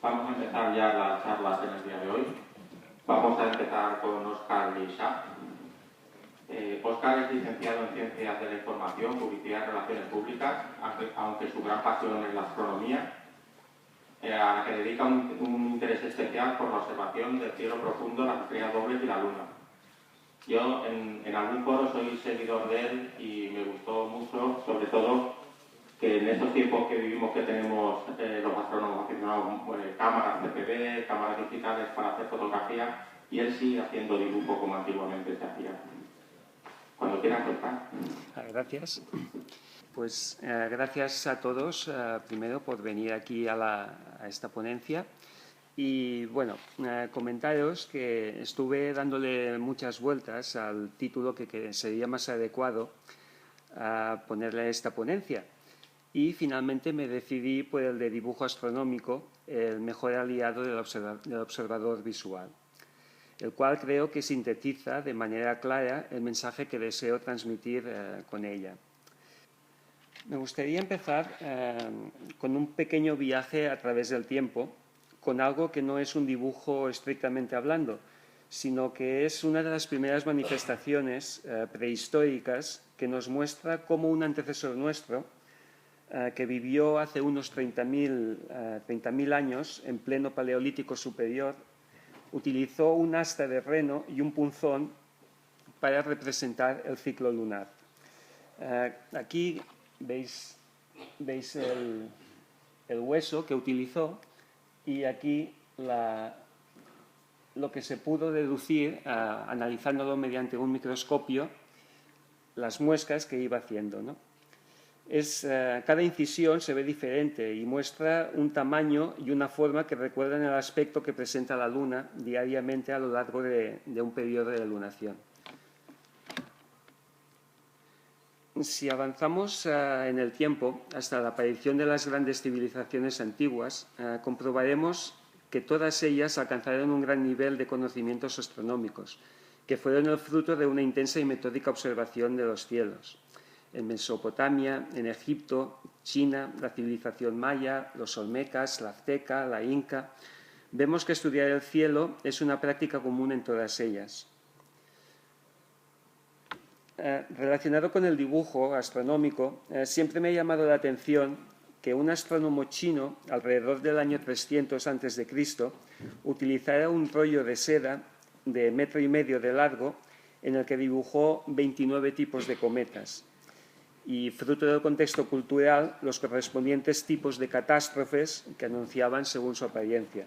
Vamos a empezar ya las charlas en el día de hoy. Vamos a empezar con Óscar Lixá. Óscar es licenciado en Ciencias de la Información, Publicidad y Relaciones Públicas, aunque su gran pasión es la astronomía, a la que dedica un interés especial por la observación del cielo profundo, las estrellas dobles y la luna. Yo en algún foro soy seguidor de él y me gustó mucho, sobre todo, que en estos tiempos que vivimos que tenemos los astrónomos aficionados cámaras CCD, cámaras digitales para hacer fotografía, y él sigue haciendo dibujo como antiguamente se hacía. Cuando quieras, Oscar. Gracias. Pues gracias a todos, primero, por venir aquí a esta ponencia. Y bueno, comentaros que estuve dándole muchas vueltas al título que sería más adecuado a ponerle a esta ponencia. Y finalmente me decidí por el de dibujo astronómico, el mejor aliado del observador visual, el cual creo que sintetiza de manera clara el mensaje que deseo transmitir con ella. Me gustaría empezar con un pequeño viaje a través del tiempo, con algo que no es un dibujo estrictamente hablando, sino que es una de las primeras manifestaciones prehistóricas que nos muestra cómo un antecesor nuestro, que vivió hace unos 30.000 años en pleno Paleolítico superior, utilizó un asta de reno y un punzón para representar el ciclo lunar. Aquí veis el hueso que utilizó y aquí lo que se pudo deducir, analizándolo mediante un microscopio, las muescas que iba haciendo, ¿no? Cada incisión se ve diferente y muestra un tamaño y una forma que recuerdan el aspecto que presenta la Luna diariamente a lo largo de un periodo de lunación. Si avanzamos en el tiempo hasta la aparición de las grandes civilizaciones antiguas, comprobaremos que todas ellas alcanzaron un gran nivel de conocimientos astronómicos, que fueron el fruto de una intensa y metódica observación de los cielos. En Mesopotamia, en Egipto, China, la civilización maya, los olmecas, la azteca, la inca, vemos que estudiar el cielo es una práctica común en todas ellas. Relacionado con el dibujo astronómico, siempre me ha llamado la atención que un astrónomo chino, alrededor del año 300 a.C., utilizara un rollo de seda de 1,5 metros de largo en el que dibujó 29 tipos de cometas y, fruto del contexto cultural, los correspondientes tipos de catástrofes que anunciaban según su apariencia.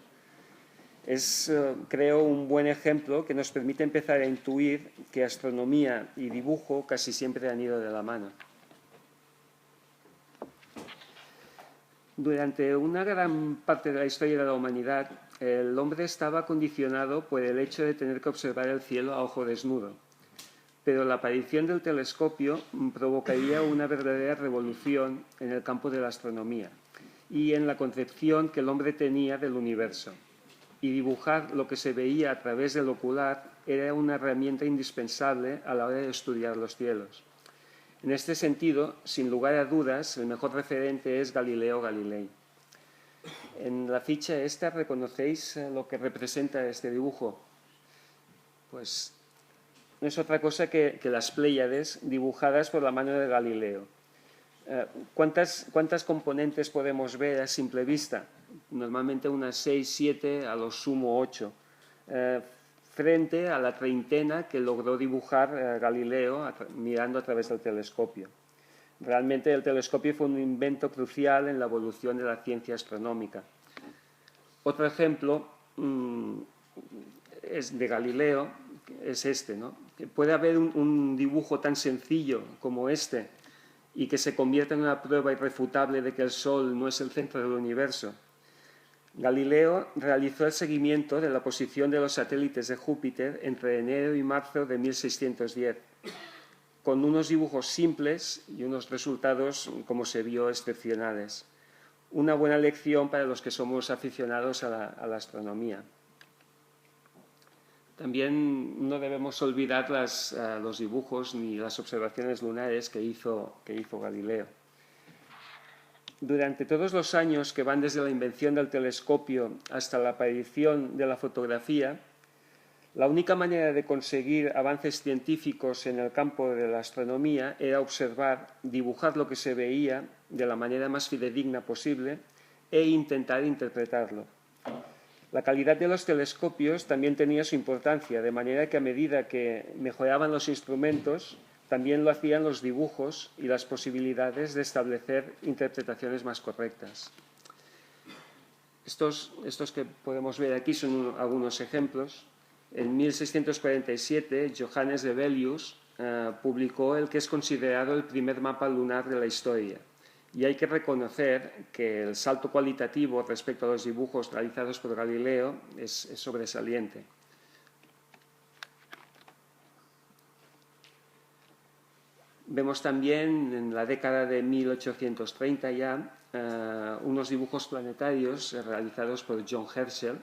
Es, creo, un buen ejemplo que nos permite empezar a intuir que astronomía y dibujo casi siempre han ido de la mano. Durante una gran parte de la historia de la humanidad, el hombre estaba condicionado por el hecho de tener que observar el cielo a ojo desnudo. Pero la aparición del telescopio provocaría una verdadera revolución en el campo de la astronomía y en la concepción que el hombre tenía del universo. Y dibujar lo que se veía a través del ocular era una herramienta indispensable a la hora de estudiar los cielos. En este sentido, sin lugar a dudas, el mejor referente es Galileo Galilei. En la ficha esta, ¿reconocéis lo que representa este dibujo? Pues no es otra cosa que las Pléyades dibujadas por la mano de Galileo. ¿Cuántas componentes podemos ver a simple vista? Normalmente unas 6, 7, a lo sumo 8, frente a la treintena que logró dibujar Galileo mirando a través del telescopio. Realmente el telescopio fue un invento crucial en la evolución de la ciencia astronómica. Otro ejemplo es de Galileo, es este, ¿no? Que puede haber un dibujo tan sencillo como este y que se convierta en una prueba irrefutable de que el Sol no es el centro del universo. Galileo realizó el seguimiento de la posición de los satélites de Júpiter entre enero y marzo de 1610, con unos dibujos simples y unos resultados, como se vio, excepcionales. Una buena lección para los que somos aficionados a la astronomía. También no debemos olvidar los dibujos ni las observaciones lunares que hizo Galileo. Durante todos los años que van desde la invención del telescopio hasta la aparición de la fotografía, la única manera de conseguir avances científicos en el campo de la astronomía era observar, dibujar lo que se veía de la manera más fidedigna posible e intentar interpretarlo. La calidad de los telescopios también tenía su importancia, de manera que a medida que mejoraban los instrumentos, también lo hacían los dibujos y las posibilidades de establecer interpretaciones más correctas. Estos que podemos ver aquí son algunos ejemplos. En 1647, Johannes de Bellius publicó el que es considerado el primer mapa lunar de la historia. Y hay que reconocer que el salto cualitativo respecto a los dibujos realizados por Galileo es sobresaliente. Vemos también en la década de 1830 ya unos dibujos planetarios realizados por John Herschel,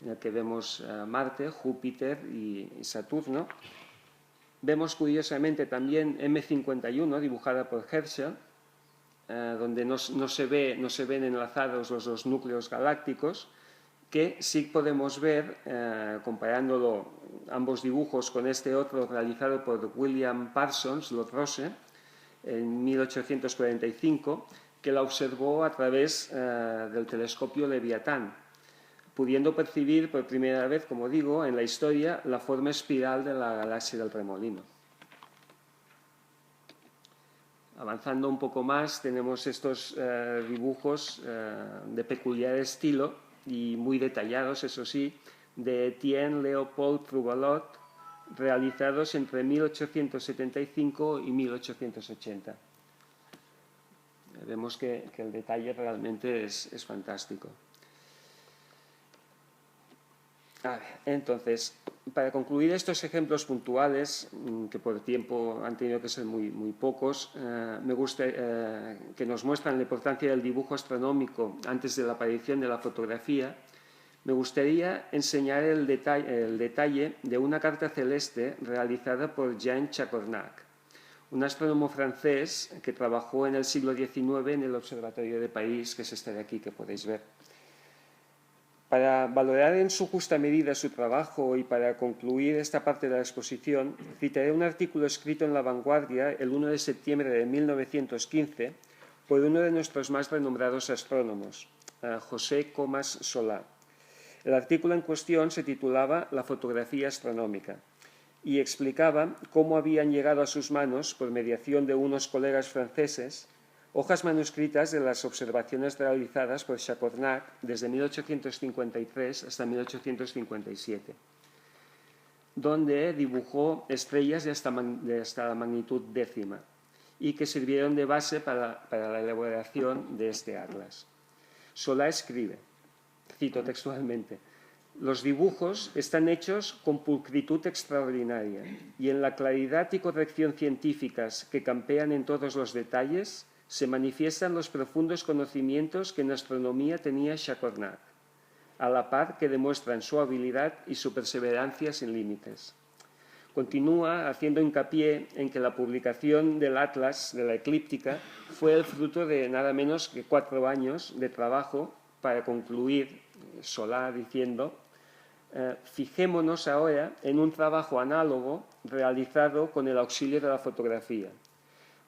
en el que vemos Marte, Júpiter y Saturno. Vemos curiosamente también M51 dibujada por Herschel, donde no se ven enlazados los dos núcleos galácticos, que sí podemos ver, comparándolo ambos dibujos con este otro realizado por William Parsons Lotrose en 1845, que la observó a través del telescopio Leviatán, pudiendo percibir por primera vez, como digo, en la historia, la forma espiral de la galaxia del Remolino. Avanzando un poco más, tenemos estos dibujos de peculiar estilo y muy detallados, eso sí, de Etienne Leopold Trouvelot, realizados entre 1875 y 1880. Vemos que el detalle realmente es fantástico. Entonces, para concluir estos ejemplos puntuales, que por tiempo han tenido que ser muy pocos, me gusta que nos muestran la importancia del dibujo astronómico antes de la aparición de la fotografía. Me gustaría enseñar el detalle de una carta celeste realizada por Jean Chacornac, un astrónomo francés que trabajó en el siglo XIX en el Observatorio de París, que es este de aquí que podéis ver. Para valorar en su justa medida su trabajo y para concluir esta parte de la exposición, citaré un artículo escrito en La Vanguardia el 1 de septiembre de 1915 por uno de nuestros más renombrados astrónomos, José Comas Solá. El artículo en cuestión se titulaba La fotografía astronómica y explicaba cómo habían llegado a sus manos, por mediación de unos colegas franceses, hojas manuscritas de las observaciones realizadas por Chacornac desde 1853 hasta 1857, donde dibujó estrellas de hasta la magnitud décima y que sirvieron de base para la elaboración de este atlas. Solá escribe, cito textualmente: los dibujos están hechos con pulcritud extraordinaria y en la claridad y corrección científicas que campean en todos los detalles se manifiestan los profundos conocimientos que en astronomía tenía Chacornac, a la par que demuestran su habilidad y su perseverancia sin límites. Continúa haciendo hincapié en que la publicación del Atlas de la eclíptica fue el fruto de nada menos que 4 años de trabajo para concluir, Solá diciendo, fijémonos ahora en un trabajo análogo realizado con el auxilio de la fotografía.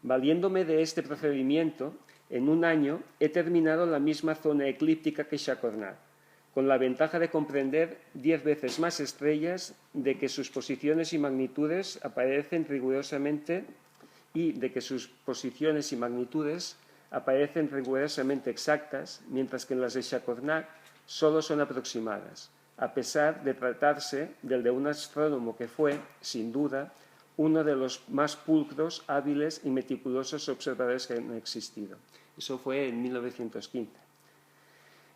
Valiéndome de este procedimiento, en un año he terminado la misma zona eclíptica que Chacornac, con la ventaja de comprender 10 veces más estrellas, de que sus posiciones y magnitudes aparecen rigurosamente exactas, mientras que en las de Chacornac solo son aproximadas, a pesar de tratarse del de un astrónomo que fue, sin duda, uno de los más pulcros, hábiles y meticulosos observadores que han existido. Eso fue en 1915.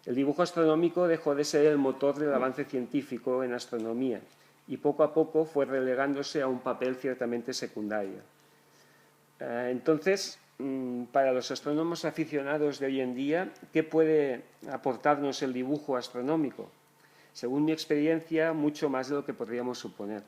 El dibujo astronómico dejó de ser el motor del avance científico en astronomía y poco a poco fue relegándose a un papel ciertamente secundario. Entonces, para los astrónomos aficionados de hoy en día, ¿qué puede aportarnos el dibujo astronómico? Según mi experiencia, mucho más de lo que podríamos suponer.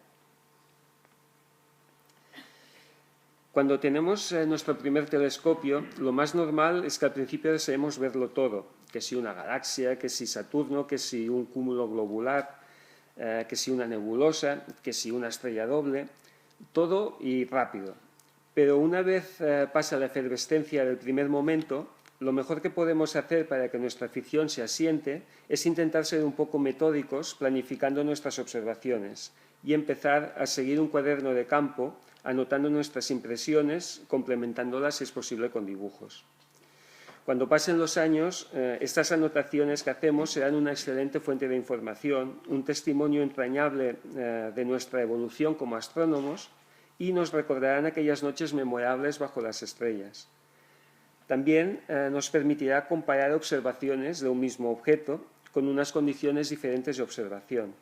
Cuando tenemos nuestro primer telescopio, lo más normal es que al principio deseemos verlo todo, que si una galaxia, que si Saturno, que si un cúmulo globular, que si una nebulosa, que si una estrella doble, todo y rápido. Pero una vez pasa la efervescencia del primer momento, lo mejor que podemos hacer para que nuestra afición se asiente es intentar ser un poco metódicos planificando nuestras observaciones y empezar a seguir un cuaderno de campo anotando nuestras impresiones, complementándolas si es posible con dibujos. Cuando pasen los años, estas anotaciones que hacemos serán una excelente fuente de información, un testimonio entrañable de nuestra evolución como astrónomos y nos recordarán aquellas noches memorables bajo las estrellas. También nos permitirá comparar observaciones de un mismo objeto con unas condiciones diferentes de observación.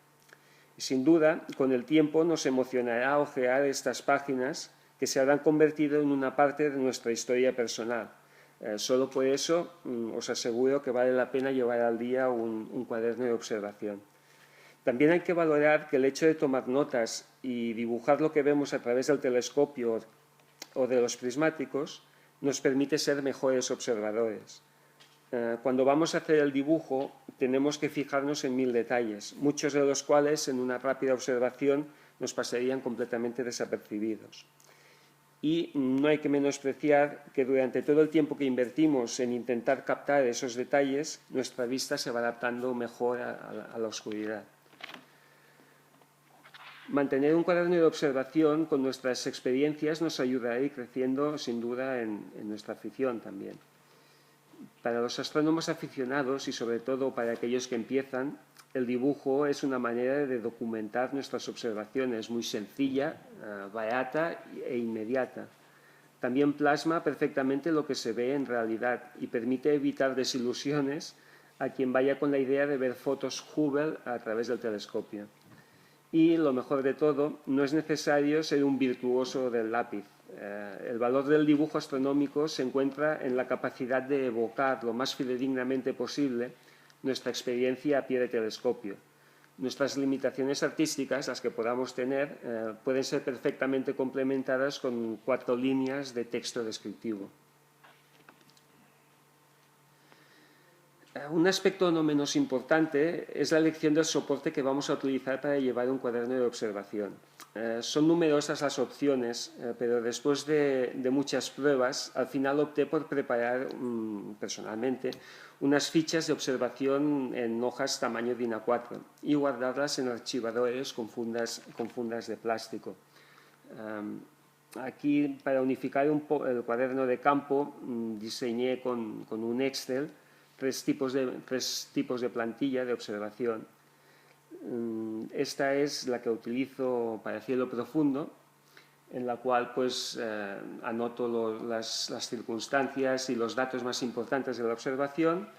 Y sin duda, con el tiempo nos emocionará hojear estas páginas que se habrán convertido en una parte de nuestra historia personal. Solo por eso os aseguro que vale la pena llevar al día un cuaderno de observación. También hay que valorar que el hecho de tomar notas y dibujar lo que vemos a través del telescopio o de los prismáticos nos permite ser mejores observadores. Cuando vamos a hacer el dibujo tenemos que fijarnos en 1000 detalles, muchos de los cuales en una rápida observación nos pasarían completamente desapercibidos. Y no hay que menospreciar que durante todo el tiempo que invertimos en intentar captar esos detalles, nuestra vista se va adaptando mejor a la oscuridad. Mantener un cuaderno de observación con nuestras experiencias nos ayudará a ir creciendo, sin duda, en nuestra afición también. Para los astrónomos aficionados y sobre todo para aquellos que empiezan, el dibujo es una manera de documentar nuestras observaciones muy sencilla, barata e inmediata. También plasma perfectamente lo que se ve en realidad y permite evitar desilusiones a quien vaya con la idea de ver fotos Hubble a través del telescopio. Y lo mejor de todo, no es necesario ser un virtuoso del lápiz. El valor del dibujo astronómico se encuentra en la capacidad de evocar lo más fidedignamente posible nuestra experiencia a pie de telescopio. Nuestras limitaciones artísticas, las que podamos tener, pueden ser perfectamente complementadas con 4 líneas de texto descriptivo. Un aspecto no menos importante es la elección del soporte que vamos a utilizar para llevar un cuaderno de observación. Son numerosas las opciones, pero después de muchas pruebas, al final opté por preparar personalmente unas fichas de observación en hojas tamaño DIN A4 y guardarlas en archivadores con fundas de plástico. Aquí, para unificar el cuaderno de campo, diseñé con un Excel tres tipos de plantilla de observación. Esta es la que utilizo para cielo profundo, en la cual pues anoto las circunstancias y los datos más importantes de la observación.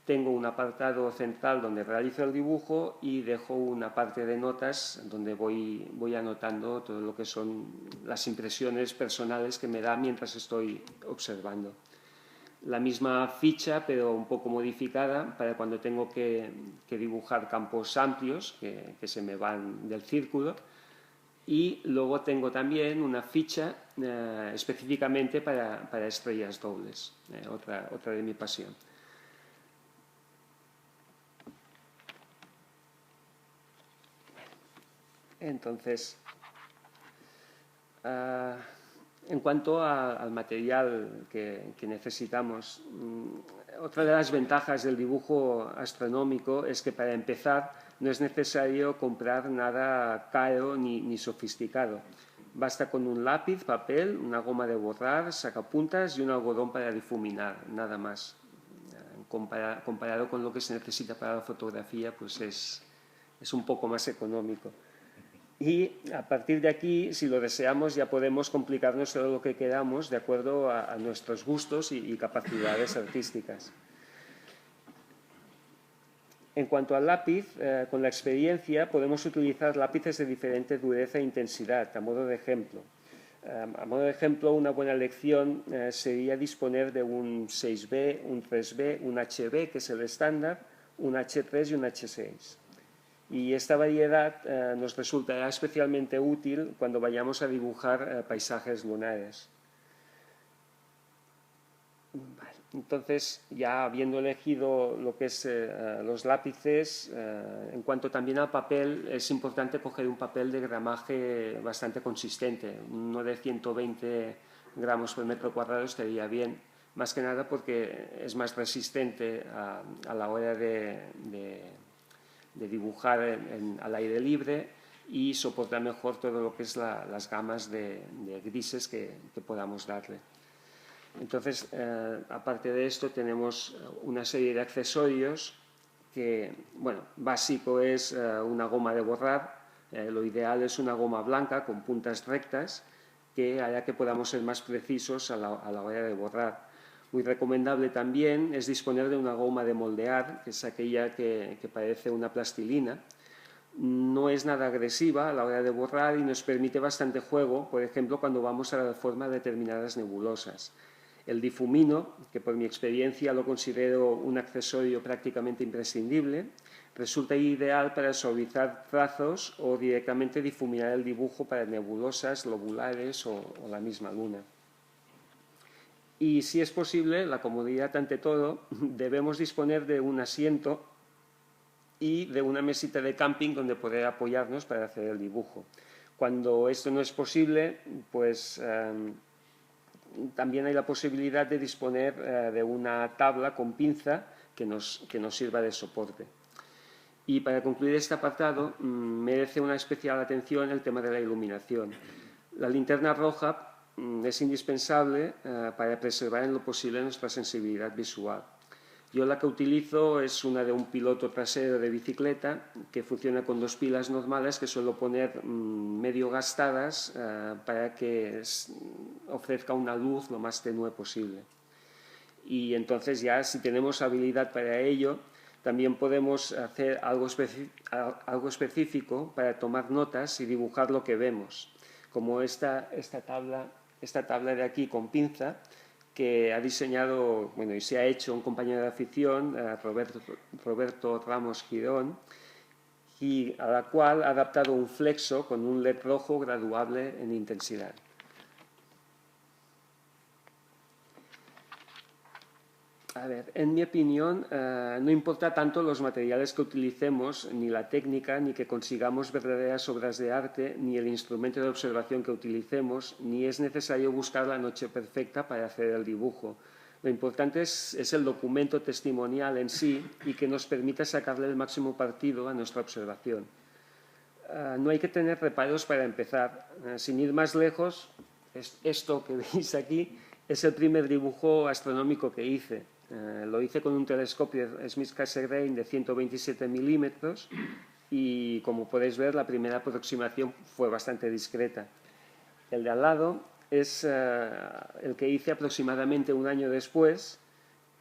Tengo un apartado central donde realizo el dibujo y dejo una parte de notas donde voy anotando todo lo que son las impresiones personales que me da mientras estoy observando. La misma ficha, pero un poco modificada para cuando tengo que dibujar campos amplios que se me van del círculo. Y luego tengo también una ficha específicamente para estrellas dobles, otra de mi pasión. Entonces, en cuanto al material que necesitamos, otra de las ventajas del dibujo astronómico es que para empezar no es necesario comprar nada caro ni sofisticado. Basta con un lápiz, papel, una goma de borrar, sacapuntas y un algodón para difuminar, nada más. Comparado con lo que se necesita para la fotografía, pues es un poco más económico. Y a partir de aquí, si lo deseamos, ya podemos complicarnos todo lo que queramos de acuerdo a nuestros gustos y capacidades artísticas. En cuanto al lápiz, con la experiencia podemos utilizar lápices de diferente dureza e intensidad, a modo de ejemplo. A modo de ejemplo, una buena elección sería disponer de un 6B, un 3B, un HB, que es el estándar, un H3 y un H6. Y esta variedad nos resultará especialmente útil cuando vayamos a dibujar paisajes lunares. Vale. Entonces, ya habiendo elegido lo que es los lápices, en cuanto también al papel, es importante coger un papel de gramaje bastante consistente. Uno de 120 gramos por metro cuadrado estaría bien, más que nada porque es más resistente a la hora de dibujar al aire libre y soporta mejor todo lo que es las gamas de grises que podamos darle. Entonces, aparte de esto, tenemos una serie de accesorios que, bueno, básico es una goma de borrar. Lo ideal es una goma blanca con puntas rectas que hará que podamos ser más precisos a la hora de borrar. Muy recomendable también es disponer de una goma de moldear, que es aquella que parece una plastilina. No es nada agresiva a la hora de borrar y nos permite bastante juego, por ejemplo, cuando vamos a dar forma a determinadas nebulosas. El difumino, que por mi experiencia lo considero un accesorio prácticamente imprescindible, resulta ideal para suavizar trazos o directamente difuminar el dibujo para nebulosas, lobulares o la misma luna. Y si es posible, la comodidad ante todo, debemos disponer de un asiento y de una mesita de camping donde poder apoyarnos para hacer el dibujo. Cuando esto no es posible, pues también hay la posibilidad de disponer de una tabla con pinza que nos sirva de soporte. Y para concluir este apartado, merece una especial atención el tema de la iluminación. La linterna roja es indispensable para preservar en lo posible nuestra sensibilidad visual. Yo la que utilizo es una de un piloto trasero de bicicleta que funciona con 2 pilas normales que suelo poner medio gastadas para que ofrezca una luz lo más tenue posible. Y entonces ya si tenemos habilidad para ello, también podemos hacer algo específico para tomar notas y dibujar lo que vemos, como esta tabla de aquí con pinza, que ha diseñado, bueno, y se ha hecho un compañero de afición, Roberto Ramos Girón, y a la cual ha adaptado un flexo con un LED rojo graduable en intensidad. A ver, en mi opinión, no importa tanto los materiales que utilicemos, ni la técnica, ni que consigamos verdaderas obras de arte, ni el instrumento de observación que utilicemos, ni es necesario buscar la noche perfecta para hacer el dibujo. Lo importante es el documento testimonial en sí y que nos permita sacarle el máximo partido a nuestra observación. No hay que tener reparos para empezar. Sin ir más lejos, esto que veis aquí es el primer dibujo astronómico que hice. Lo hice con un telescopio Smith Cassegrain de 127 milímetros y, como podéis ver, la primera aproximación fue bastante discreta. El de al lado es el que hice aproximadamente un año después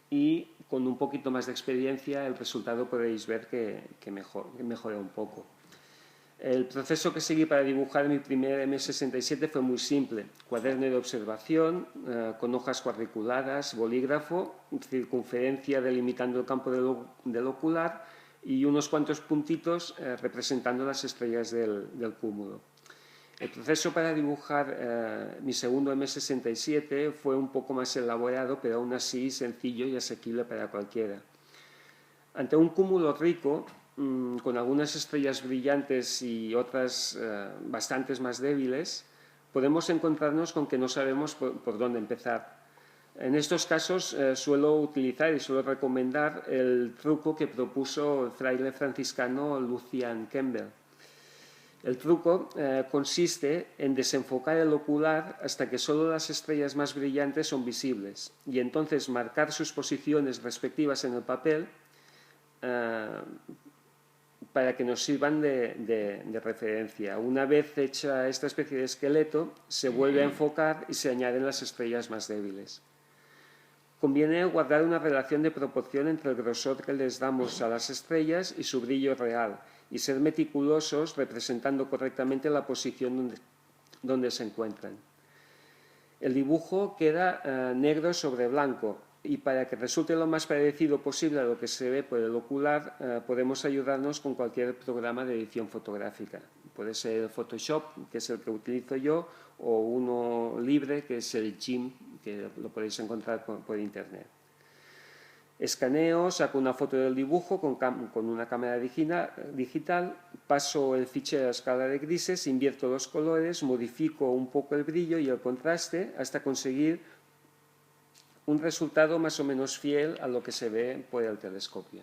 y con un poquito más de experiencia el resultado podéis ver que mejora un poco. El proceso que seguí para dibujar mi primer M67 fue muy simple. Cuaderno de observación, con hojas cuadriculadas, bolígrafo, circunferencia delimitando el campo del ocular y unos cuantos puntitos representando las estrellas del cúmulo. El proceso para dibujar mi segundo M67 fue un poco más elaborado, pero aún así sencillo y asequible para cualquiera. Ante un cúmulo rico, con algunas estrellas brillantes y otras bastantes más débiles, podemos encontrarnos con que no sabemos por dónde empezar. En estos casos suelo utilizar y suelo recomendar el truco que propuso el fraile franciscano Lucian Campbell. El truco consiste en desenfocar el ocular hasta que solo las estrellas más brillantes son visibles y entonces marcar sus posiciones respectivas en el papel para que nos sirvan de referencia. Una vez hecha esta especie de esqueleto, se vuelve a enfocar y se añaden las estrellas más débiles. Conviene guardar una relación de proporción entre el grosor que les damos a las estrellas y su brillo real, y ser meticulosos representando correctamente la posición donde se encuentran. El dibujo queda negro sobre blanco, y para que resulte lo más parecido posible a lo que se ve por el ocular, podemos ayudarnos con cualquier programa de edición fotográfica. Puede ser Photoshop, que es el que utilizo yo, o uno libre, que es el GIMP, que lo podéis encontrar por internet. Escaneo, saco una foto del dibujo con una cámara digital, paso el fichero a escala de grises, invierto los colores, modifico un poco el brillo y el contraste hasta conseguir un resultado más o menos fiel a lo que se ve por el telescopio.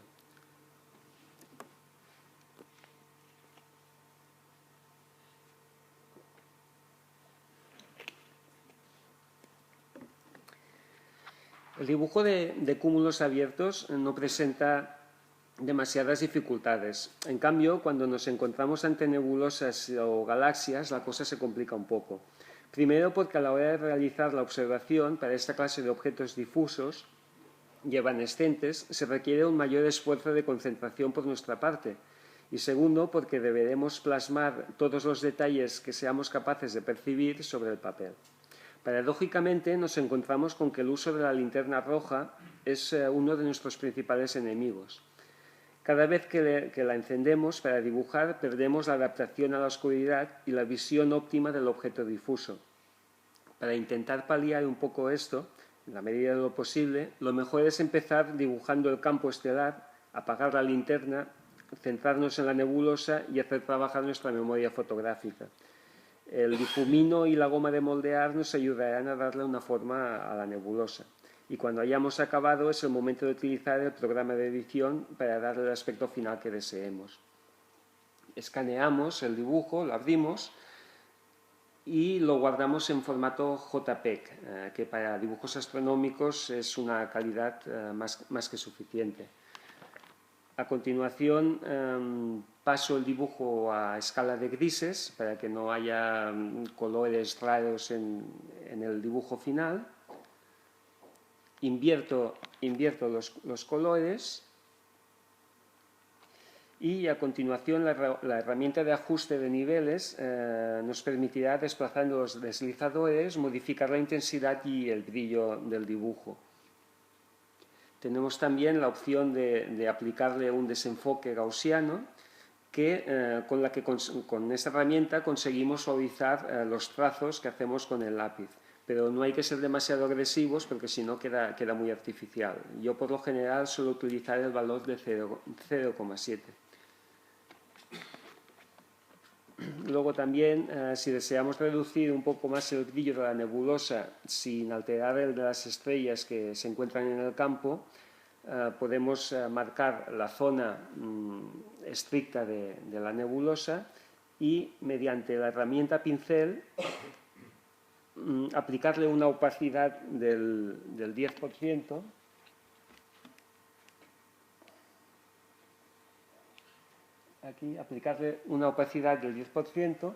El dibujo de cúmulos abiertos no presenta demasiadas dificultades. En cambio, cuando nos encontramos ante nebulosas o galaxias, la cosa se complica un poco. Primero, porque a la hora de realizar la observación para esta clase de objetos difusos y evanescentes se requiere un mayor esfuerzo de concentración por nuestra parte. Y segundo, porque deberemos plasmar todos los detalles que seamos capaces de percibir sobre el papel. Paradójicamente, nos encontramos con que el uso de la linterna roja es uno de nuestros principales enemigos. Cada vez que la encendemos para dibujar, perdemos la adaptación a la oscuridad y la visión óptima del objeto difuso. Para intentar paliar un poco esto, en la medida de lo posible, lo mejor es empezar dibujando el campo estelar, apagar la linterna, centrarnos en la nebulosa y hacer trabajar nuestra memoria fotográfica. El difumino y la goma de moldear nos ayudarán a darle una forma a la nebulosa. Y cuando hayamos acabado es el momento de utilizar el programa de edición para darle el aspecto final que deseemos. Escaneamos el dibujo, lo abrimos y lo guardamos en formato JPEG, que para dibujos astronómicos es una calidad más que suficiente. A continuación paso el dibujo a escala de grises para que no haya colores raros en el dibujo final. Invierto los colores y a continuación la herramienta de ajuste de niveles nos permitirá, desplazando los deslizadores, modificar la intensidad y el brillo del dibujo. Tenemos también la opción de aplicarle un desenfoque gaussiano con esta herramienta conseguimos suavizar los trazos que hacemos con el lápiz. Pero no hay que ser demasiado agresivos porque si no queda muy artificial. Yo por lo general suelo utilizar el valor de 0,7. Luego también, si deseamos reducir un poco más el brillo de la nebulosa sin alterar el de las estrellas que se encuentran en el campo, podemos marcar la zona estricta de la nebulosa y mediante la herramienta pincel aplicarle una opacidad del 10%. Aquí aplicarle una opacidad del 10%,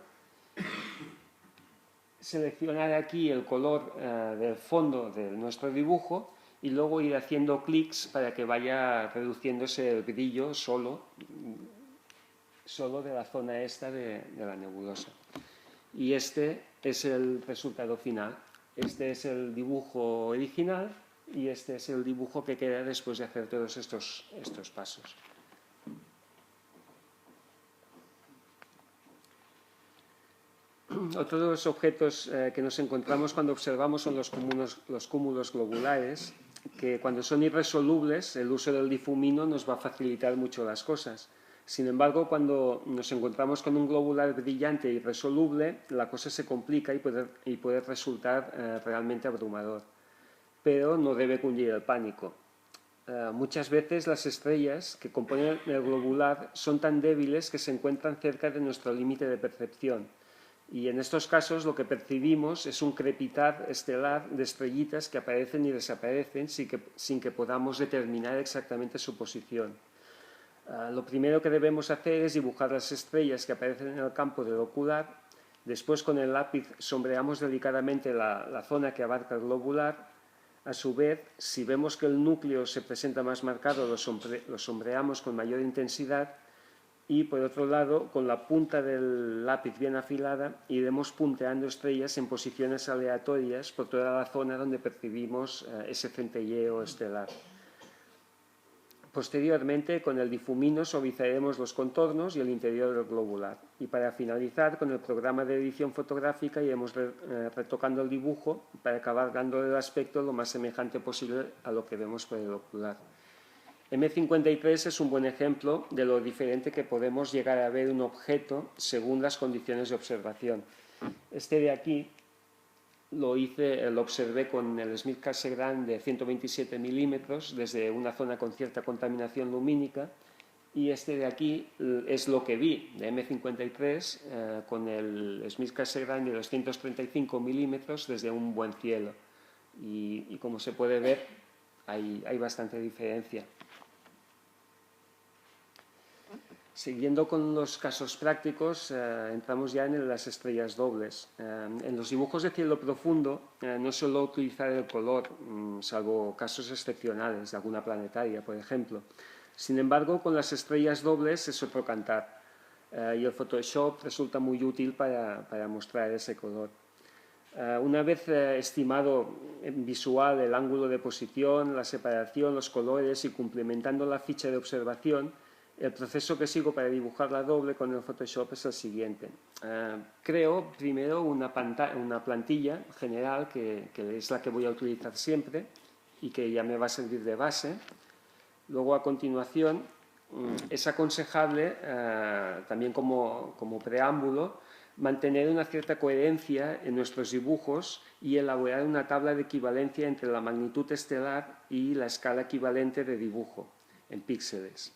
seleccionar aquí el color del fondo de nuestro dibujo y luego ir haciendo clics para que vaya reduciéndose el brillo solo de la zona esta de la nebulosa. Y este es el resultado final. Este es el dibujo original y este es el dibujo que queda después de hacer todos estos pasos. Otro de los objetos que nos encontramos cuando observamos son los cúmulos globulares, que cuando son irresolubles el uso del difumino nos va a facilitar mucho las cosas. Sin embargo, cuando nos encontramos con un globular brillante e irresoluble, la cosa se complica y puede resultar realmente abrumador. Pero no debe cundir el pánico. Muchas veces las estrellas que componen el globular son tan débiles que se encuentran cerca de nuestro límite de percepción. Y en estos casos lo que percibimos es un crepitar estelar de estrellitas que aparecen y desaparecen sin que podamos determinar exactamente su posición. Lo primero que debemos hacer es dibujar las estrellas que aparecen en el campo del ocular. Después con el lápiz sombreamos delicadamente la zona que abarca el globular. A su vez, si vemos que el núcleo se presenta más marcado, lo sombreamos con mayor intensidad. Y por otro lado, con la punta del lápiz bien afilada, iremos punteando estrellas en posiciones aleatorias por toda la zona donde percibimos ese centelleo estelar. Posteriormente, con el difumino suavizaremos los contornos y el interior del globular. Y para finalizar, con el programa de edición fotográfica iremos retocando el dibujo para acabar dándole el aspecto lo más semejante posible a lo que vemos por el ocular. M53 es un buen ejemplo de lo diferente que podemos llegar a ver un objeto según las condiciones de observación. Este de aquí lo observé con el Smith Cassegrain de 127 milímetros desde una zona con cierta contaminación lumínica, y este de aquí es lo que vi de M53 con el Smith Cassegrain de 235 milímetros desde un buen cielo, y como se puede ver hay bastante diferencia. Siguiendo con los casos prácticos, entramos ya en las estrellas dobles. En los dibujos de cielo profundo no suelo utilizar el color, salvo casos excepcionales de alguna planetaria, por ejemplo. Sin embargo, con las estrellas dobles es otro cantar, y el Photoshop resulta muy útil para mostrar ese color. Una vez estimado en visual el ángulo de posición, la separación, los colores y cumplimentando la ficha de observación, el proceso que sigo para dibujar la doble con el Photoshop es el siguiente. Creo primero una plantilla general que es la que voy a utilizar siempre y que ya me va a servir de base. Luego, a continuación, es aconsejable, también como preámbulo, mantener una cierta coherencia en nuestros dibujos y elaborar una tabla de equivalencia entre la magnitud estelar y la escala equivalente de dibujo en píxeles.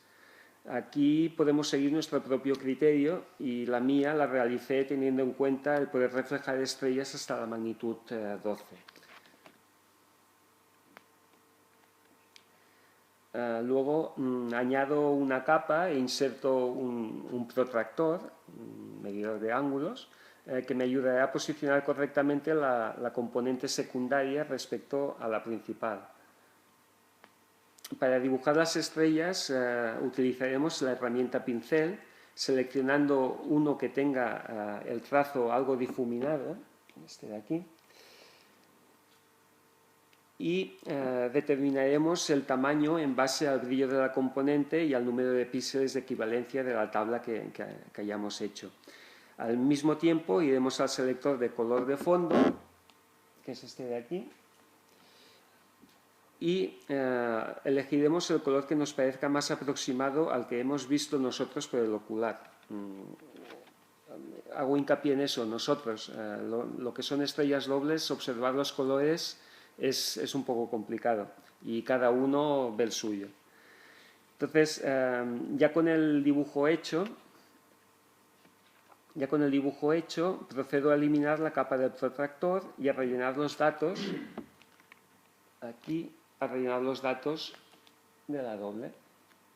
Aquí podemos seguir nuestro propio criterio, y la mía la realicé teniendo en cuenta el poder reflejar estrellas hasta la magnitud 12. Luego añado una capa e inserto un protractor, un medidor de ángulos, que me ayudará a posicionar correctamente la componente secundaria respecto a la principal. Para dibujar las estrellas utilizaremos la herramienta pincel, seleccionando uno que tenga el trazo algo difuminado, este de aquí, y determinaremos el tamaño en base al brillo de la componente y al número de píxeles de equivalencia de la tabla que hayamos hecho. Al mismo tiempo iremos al selector de color de fondo, que es este de aquí, y elegiremos el color que nos parezca más aproximado al que hemos visto nosotros por el ocular. Hago hincapié en eso, nosotros. Lo que son estrellas dobles, observar los colores es un poco complicado y cada uno ve el suyo. Entonces, ya con el dibujo hecho, procedo a eliminar la capa del protractor y a rellenar los datos aquí, a rellenar los datos de la doble.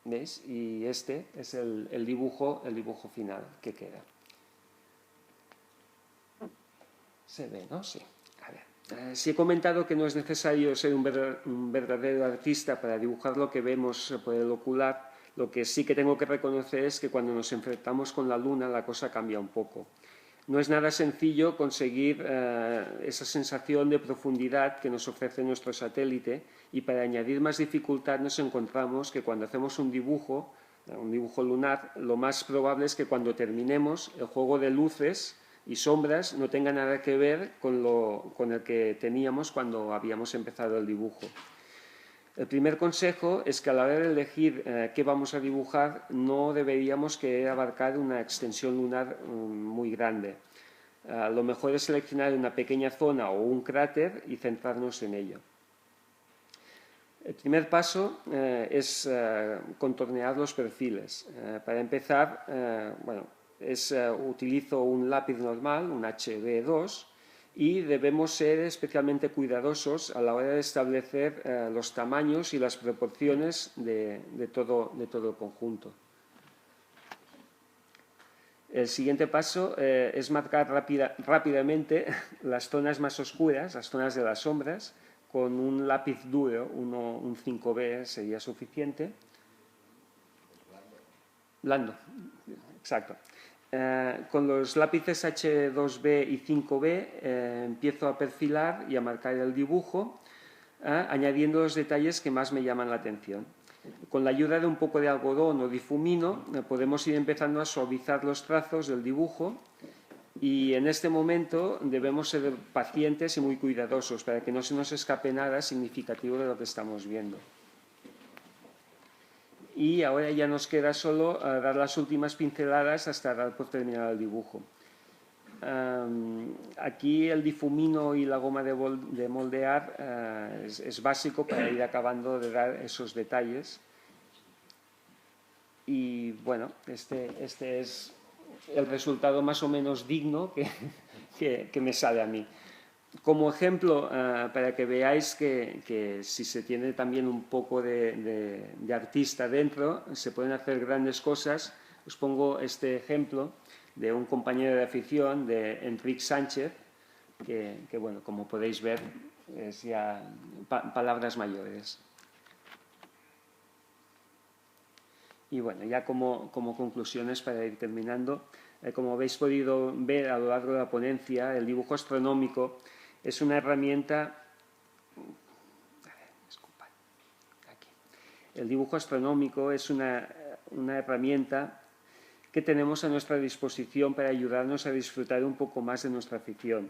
¿Veis? Y este es el dibujo final que queda. ¿Se ve, no? Sí. A ver. Si he comentado que no es necesario ser un verdadero artista para dibujar lo que vemos por el ocular, lo que sí que tengo que reconocer es que cuando nos enfrentamos con la Luna la cosa cambia un poco. No es nada sencillo conseguir esa sensación de profundidad que nos ofrece nuestro satélite, y para añadir más dificultad nos encontramos que cuando hacemos un dibujo lunar, lo más probable es que cuando terminemos el juego de luces y sombras no tenga nada que ver con el que teníamos cuando habíamos empezado el dibujo. El primer consejo es que a la hora de elegir qué vamos a dibujar no deberíamos querer abarcar una extensión lunar muy grande. Lo mejor es seleccionar una pequeña zona o un cráter y centrarnos en ello. El primer paso es contornear los perfiles. Para empezar, utilizo un lápiz normal, un HB2, y debemos ser especialmente cuidadosos a la hora de establecer los tamaños y las proporciones de todo el conjunto. El siguiente paso es marcar rápidamente las zonas más oscuras, las zonas de las sombras, con un lápiz duro, un 5B sería suficiente. Blando, exacto. Con los lápices H2B y 5B empiezo a perfilar y a marcar el dibujo, añadiendo los detalles que más me llaman la atención. Con la ayuda de un poco de algodón o difumino podemos ir empezando a suavizar los trazos del dibujo y en este momento debemos ser pacientes y muy cuidadosos para que no se nos escape nada significativo de lo que estamos viendo. Y ahora ya nos queda solo dar las últimas pinceladas hasta dar por terminar el dibujo. Aquí el difumino y la goma de moldear es básico para ir acabando de dar esos detalles. Y bueno, este es el resultado más o menos digno que me sale a mí. Como ejemplo, para que veáis que si se tiene también un poco de artista dentro, se pueden hacer grandes cosas. Os pongo este ejemplo de un compañero de afición, de Enrique Sánchez, que bueno, como podéis ver, es ya palabras mayores. Y bueno, ya como conclusiones para ir terminando, como habéis podido ver a lo largo de la ponencia, el dibujo astronómico es una herramienta. El dibujo astronómico es una herramienta que tenemos a nuestra disposición para ayudarnos a disfrutar un poco más de nuestra afición.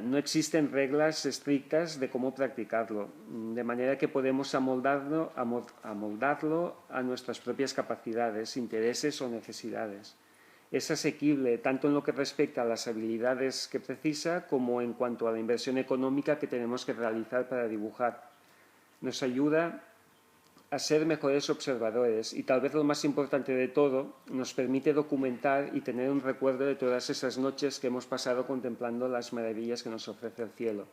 No existen reglas estrictas de cómo practicarlo, de manera que podemos amoldarlo a nuestras propias capacidades, intereses o necesidades. Es asequible tanto en lo que respecta a las habilidades que precisa como en cuanto a la inversión económica que tenemos que realizar para dibujar. Nos ayuda a ser mejores observadores y, tal vez lo más importante de todo, nos permite documentar y tener un recuerdo de todas esas noches que hemos pasado contemplando las maravillas que nos ofrece el cielo.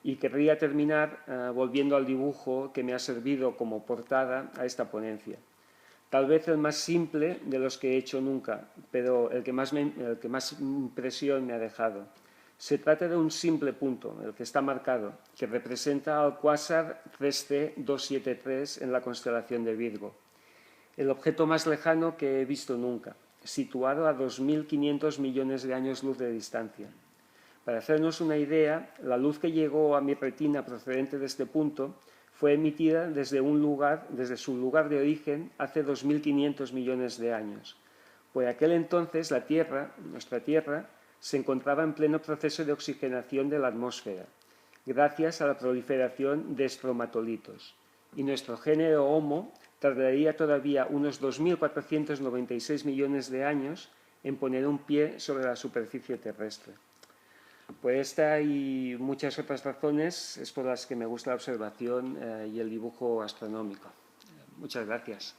Y querría terminar volviendo al dibujo que me ha servido como portada a esta ponencia. Tal vez el más simple de los que he hecho nunca, pero el que más impresión me ha dejado. Se trata de un simple punto, el que está marcado, que representa al cuásar 3C273 en la constelación de Virgo. El objeto más lejano que he visto nunca, situado a 2.500 millones de años luz de distancia. Para hacernos una idea, la luz que llegó a mi retina procedente de este punto fue emitida desde su lugar de origen hace 2.500 millones de años. Por aquel entonces la Tierra, nuestra Tierra, se encontraba en pleno proceso de oxigenación de la atmósfera, gracias a la proliferación de estromatolitos. Y nuestro género Homo tardaría todavía unos 2.496 millones de años en poner un pie sobre la superficie terrestre. Por esta y muchas otras razones es por las que me gusta la observación y el dibujo astronómico. Muchas gracias.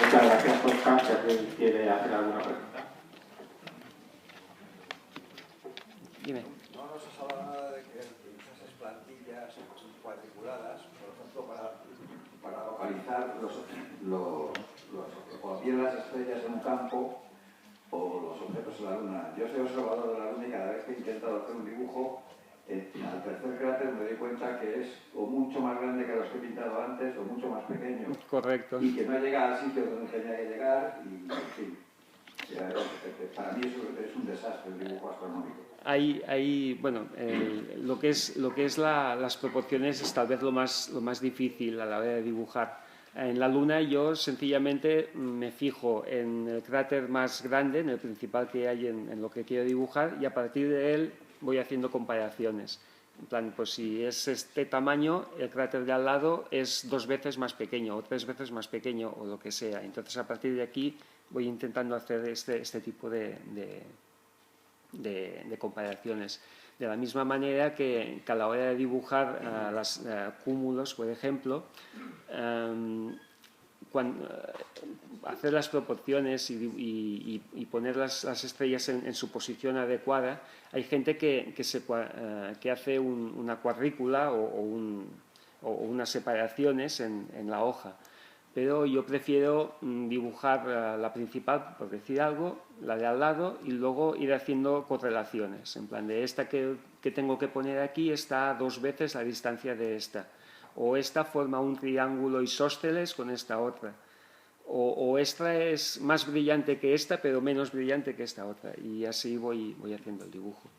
Muchas gracias, Oscar. Si alguien quiere hacer alguna pregunta. Dime. No nos has hablado nada de que usases plantillas cuadriculadas, por ejemplo, para localizar cuando vienen las estrellas en un campo o los objetos en la Luna. Yo soy observador de la Luna y cada vez que he intentado hacer un dibujo, al tercer cráter me doy cuenta que es o mucho más grande que los que he pintado antes o mucho más pequeño. Correcto. Y que no llega al sitio donde tenía que llegar y, en fin, para mí es un desastre el dibujo astronómico. Bueno, lo que es las proporciones es tal vez lo más difícil a la hora de dibujar. En la Luna yo sencillamente me fijo en el cráter más grande, en el principal que hay en lo que quiero dibujar, y a partir de él voy haciendo comparaciones. En plan, pues si es este tamaño, el cráter de al lado es 2 veces más pequeño o 3 veces más pequeño o lo que sea. Entonces, a partir de aquí voy intentando hacer este tipo de comparaciones. De la misma manera que a la hora de dibujar los cúmulos, por ejemplo, hacer las proporciones y poner las estrellas en su posición adecuada, hay gente que hace una cuadrícula o unas separaciones en la hoja. Pero yo prefiero dibujar la principal, por decir algo, la de al lado, y luego ir haciendo correlaciones. En plan, de esta que tengo que poner aquí está a 2 veces la distancia de esta. O esta forma un triángulo isósceles con esta otra. O esta es más brillante que esta, pero menos brillante que esta otra. Y así voy haciendo el dibujo.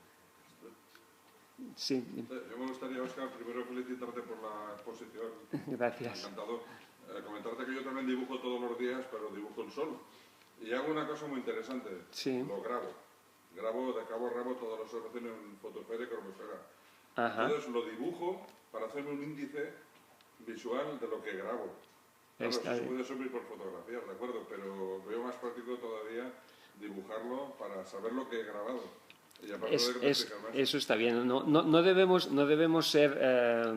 Sí, Yo me gustaría, Óscar, primero felicitarte por la exposición. gracias. Encantado. Comentarte que yo también dibujo todos los días, pero dibujo el sol. Y hago una cosa muy interesante. Sí. Lo grabo. Grabo de cabo a rabo todas las observaciones en fotosfera y cromosfera. Ajá. Entonces lo dibujo para hacerme un índice visual de lo que grabo. Claro, eso se puede subir por fotografías, ¿de acuerdo? Pero veo más práctico todavía dibujarlo para saber lo que he grabado. Y aparte Eso está bien. No debemos ser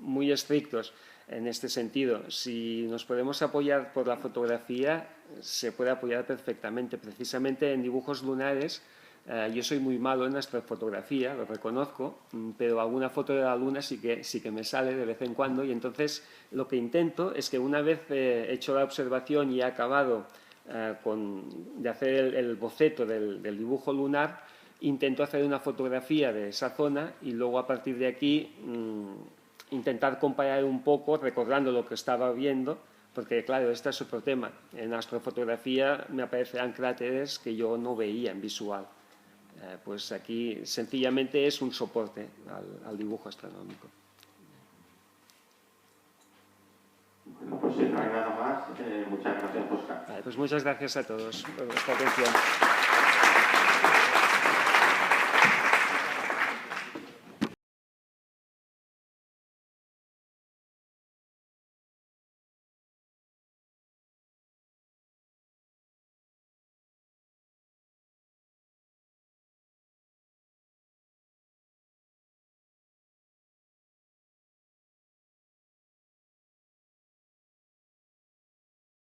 muy estrictos en este sentido. Si nos podemos apoyar por la fotografía, se puede apoyar perfectamente. Precisamente en dibujos lunares, yo soy muy malo en astrofotografía, lo reconozco, pero alguna foto de la luna sí que me sale de vez en cuando, y entonces lo que intento es que una vez hecho la observación y he acabado de hacer el boceto del dibujo lunar, intento hacer una fotografía de esa zona y luego a partir de aquí intentar comparar un poco recordando lo que estaba viendo, porque claro, este es otro tema. En astrofotografía me aparecerán cráteres que yo no veía en visual. Pues aquí sencillamente es un soporte al dibujo astronómico. Bueno, pues si no hay nada más, muchas gracias, Óscar. Vale, pues muchas gracias a todos por esta atención.